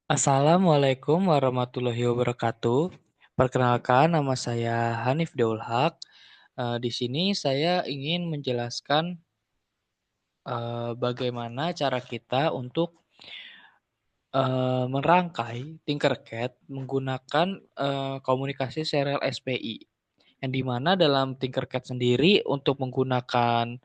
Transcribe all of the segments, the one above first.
Assalamualaikum warahmatullahi wabarakatuh. Perkenalkan, nama saya Hanif Deul Haq. Di sini saya ingin menjelaskan bagaimana cara kita untuk merangkai Tinkercad menggunakan komunikasi serial SPI. Yang dimana dalam Tinkercad sendiri untuk menggunakan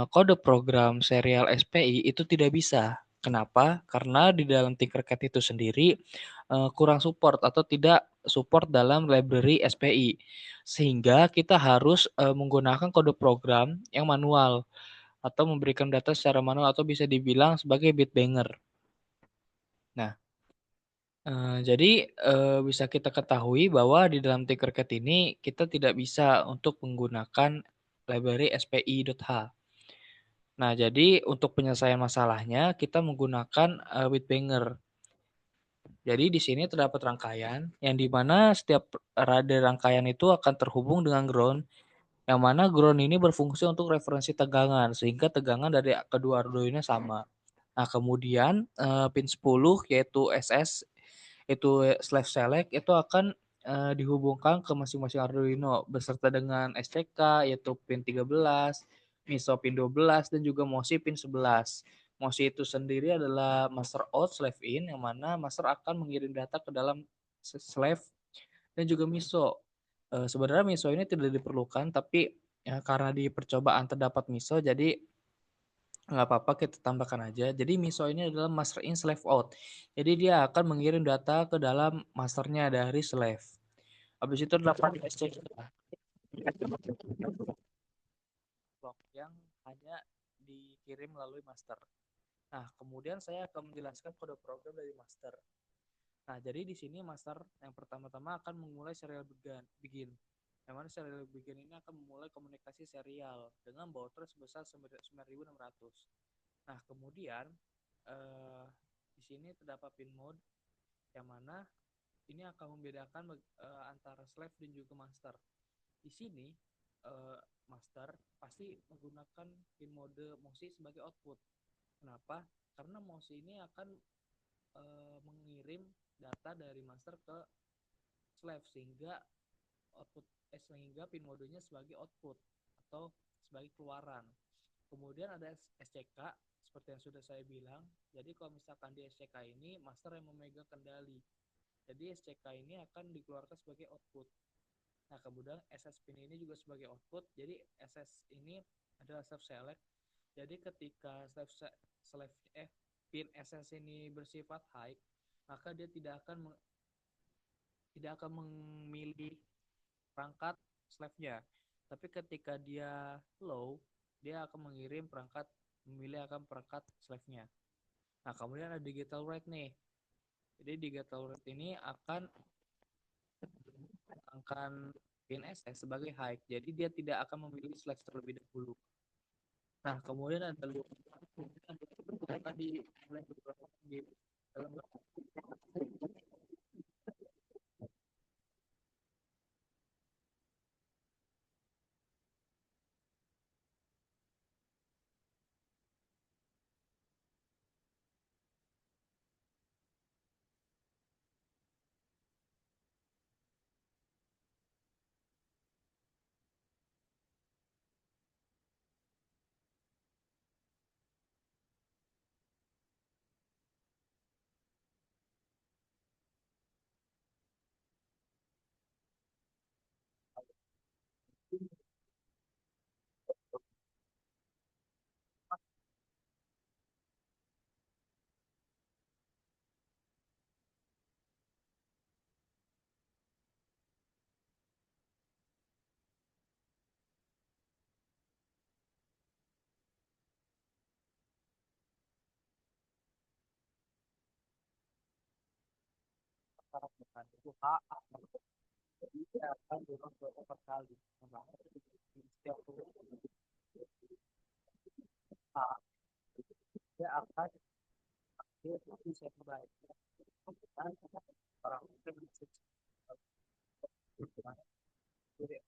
kode program serial SPI itu tidak bisa. Kenapa? Karena di dalam Tinkercad itu sendiri kurang support atau tidak support dalam library SPI. Sehingga kita harus menggunakan kode program yang manual atau memberikan data secara manual atau bisa dibilang sebagai bitbanger. Nah, jadi bisa kita ketahui bahwa di dalam Tinkercad ini kita tidak bisa untuk menggunakan library SPI.h. Nah, jadi untuk penyelesaian masalahnya kita menggunakan bitbanger. Jadi di sini terdapat rangkaian yang di mana setiap rada rangkaian itu akan terhubung dengan ground, yang mana ground ini berfungsi untuk referensi tegangan sehingga tegangan dari kedua Arduino sama. Nah, kemudian pin 10 yaitu SS itu slash select itu akan dihubungkan ke masing-masing Arduino beserta dengan SCK yaitu pin 13, MISO pin 12 dan juga MOSI pin 11. MOSI itu sendiri adalah master out slave in yang mana master akan mengirim data ke dalam slave dan juga MISO. Sebenarnya MISO ini tidak diperlukan tapi ya, karena di percobaan terdapat MISO jadi nggak apa-apa kita tambahkan aja. Jadi MISO ini adalah master in slave out. Jadi dia akan mengirim data ke dalam masternya dari slave. Habis itu dapat SCK clock yang hanya dikirim melalui master. Nah, kemudian saya akan menjelaskan kode program dari master. Nah, jadi di sini master yang pertama-tama akan memulai serial begin. Yang mana serial begin ini akan memulai komunikasi serial dengan baud rate sebesar 9600. Nah, kemudian eh, di sini terdapat pin mode yang mana ini akan membedakan antara slave dan juga master. Di sini eh, master pasti menggunakan pin mode MOSI sebagai output. Kenapa? Karena MOSI ini akan mengirim data dari master ke slave sehingga pin modenya sebagai output atau sebagai keluaran. Kemudian ada SCK seperti yang sudah saya bilang. Jadi kalau misalkan di SCK ini master yang memegang kendali. Jadi SCK ini akan dikeluarkan sebagai output. Nah, kemudian SS pin ini juga sebagai output. Jadi SS ini adalah self select. Jadi ketika pin SS ini bersifat high, maka dia tidak akan memilih perangkat slave-nya. Tapi ketika dia low, dia akan memilih akan perangkat slave-nya. Nah, kemudian ada digital write nih. Jadi digital write ini akan pin SS sebagai high. Jadi dia tidak akan memilih slave terlebih dahulu. Nah, kemudian ada loop di dalam perangkat itu HA dia akan diulang beberapa kali. Nah, setiap HA dia akan bisa kembali. Dan orang itu bisa jadi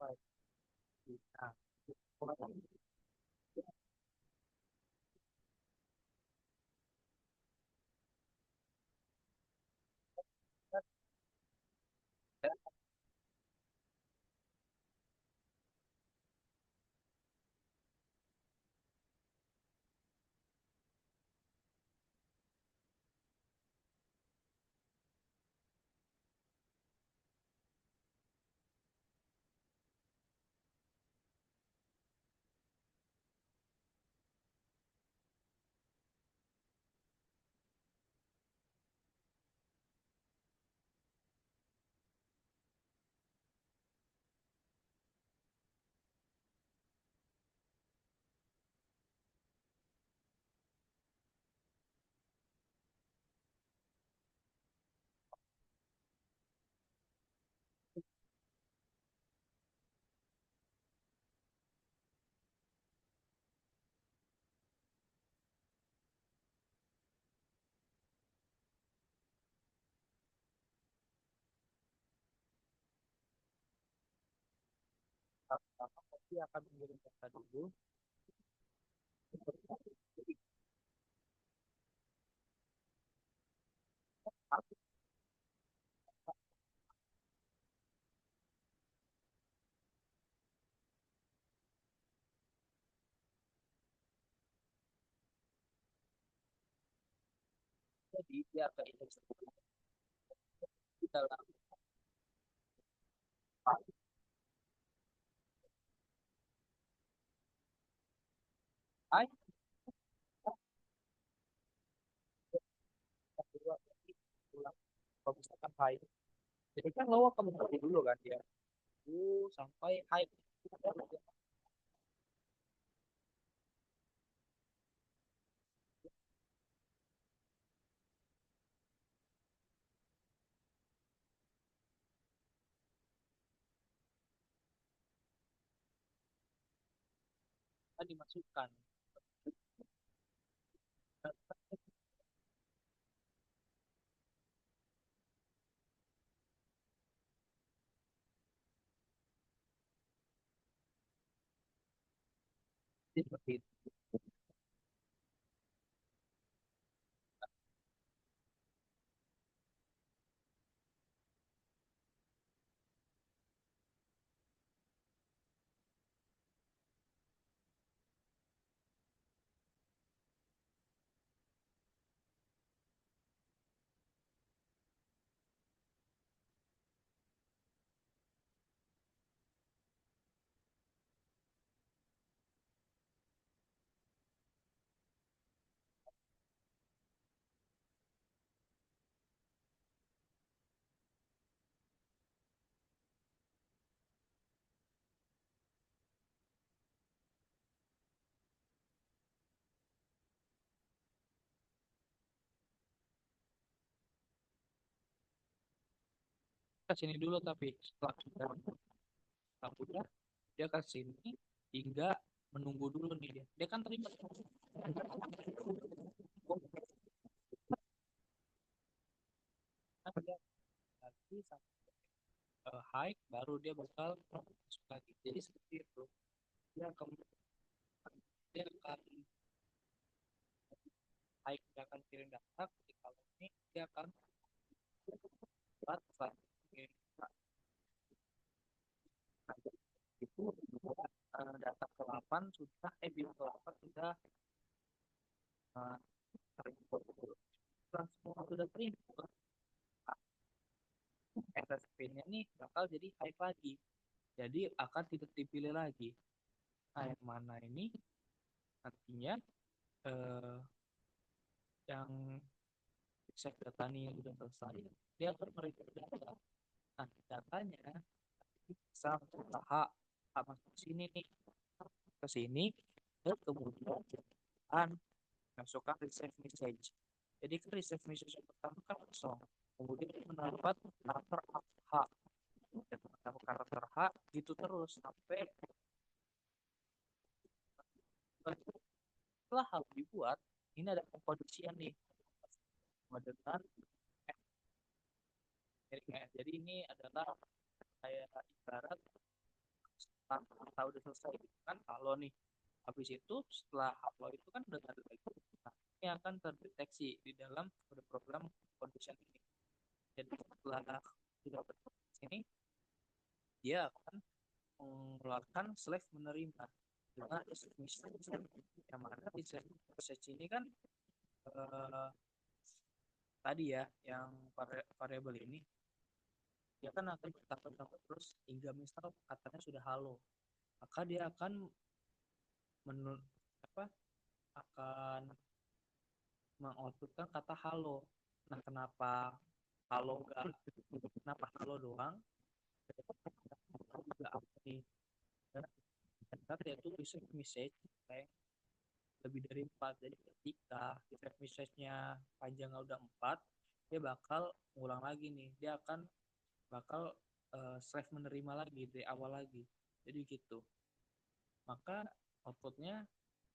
Nah, pertama pasti akan mengirim data dulu. Jadi dia akan investasi di dalam AI. Kalau misalkan high, jadi kan lo akan mengerti dulu kan dia sampai high. Kan dimasukkan seperti itu. Ke sini dulu tapi setelah sudah dia ke sini hingga menunggu dulu nih dia kan terima kan dia lagi sampai high baru dia bakal masuk lagi jadi seperti itu dia kemudian dia akan high dia akan kirim data ketika ini dia akan buat selanjutnya itu data ke-8 sudah bit ke-8 sudah uh, terinput semua sudah terinput SSP-nya nih bakal jadi high lagi jadi akan tidak dipilih lagi nah yang mana ini nantinya eh, yang cek data nih yang sudah selesai dia akan mereview data nah datanya bisa hak hak masuk sini nih ke sini dan kemudian akan masukkan receive message jadi ke receive message pertama kan kosong kemudian mendapat karakter hak dan mendapat karakter hak gitu terus sampai setelah hal dibuat ini ada pengkondisian nih dengan jadi ini adalah kayak ibarat kata udah selesai gitu kan halo nih. Habis itu setelah halo itu kan udah ada lagi. Nah, ini akan terdeteksi di dalam kode program condition ini. Jadi setelah sudah terdeteksi ini, dia akan mengeluarkan slave menerima dengan message yang mana di message ini kan eh, tadi ya yang variabel ini dia kan akan bertambah terus hingga misal katanya sudah halo, maka dia akan menun apa akan mengoutputkan kata halo. Nah, halo enggak kenapa halo doang, juga apa nih, karena dia tuh bisa message kayak lebih dari 4. Jadi ketika read message-nya panjangnya udah 4, dia bakal ngulang lagi nih, dia akan bakal slave menerima lagi dari awal lagi. Jadi gitu, maka outputnya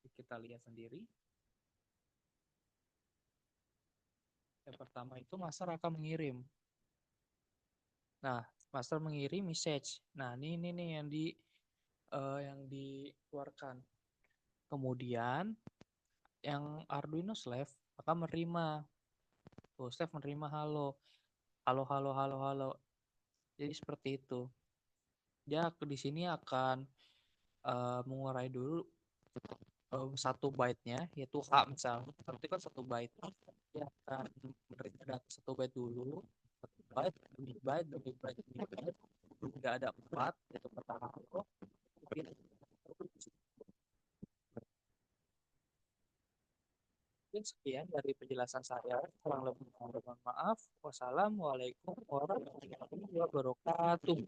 kita lihat sendiri. Yang pertama itu master akan mengirim. Nah, master mengirim message. Nah, ini nih yang dikeluarkan. Kemudian yang Arduino Slave akan menerima. Tuh, Slave menerima halo. Halo, halo, halo, halo. Jadi seperti itu. Dia di sini akan mengurai dulu satu byte-nya, yaitu H misalnya. Berarti kan satu byte. Dia akan menerima data satu byte dulu. Satu byte, demi byte, demi byte, demi byte. Nggak ada 4, yaitu kata halo. Mungkin sekian dari penjelasan saya. Kurang lebih mohon maaf. Wassalamualaikum warahmatullahi wabarakatuh.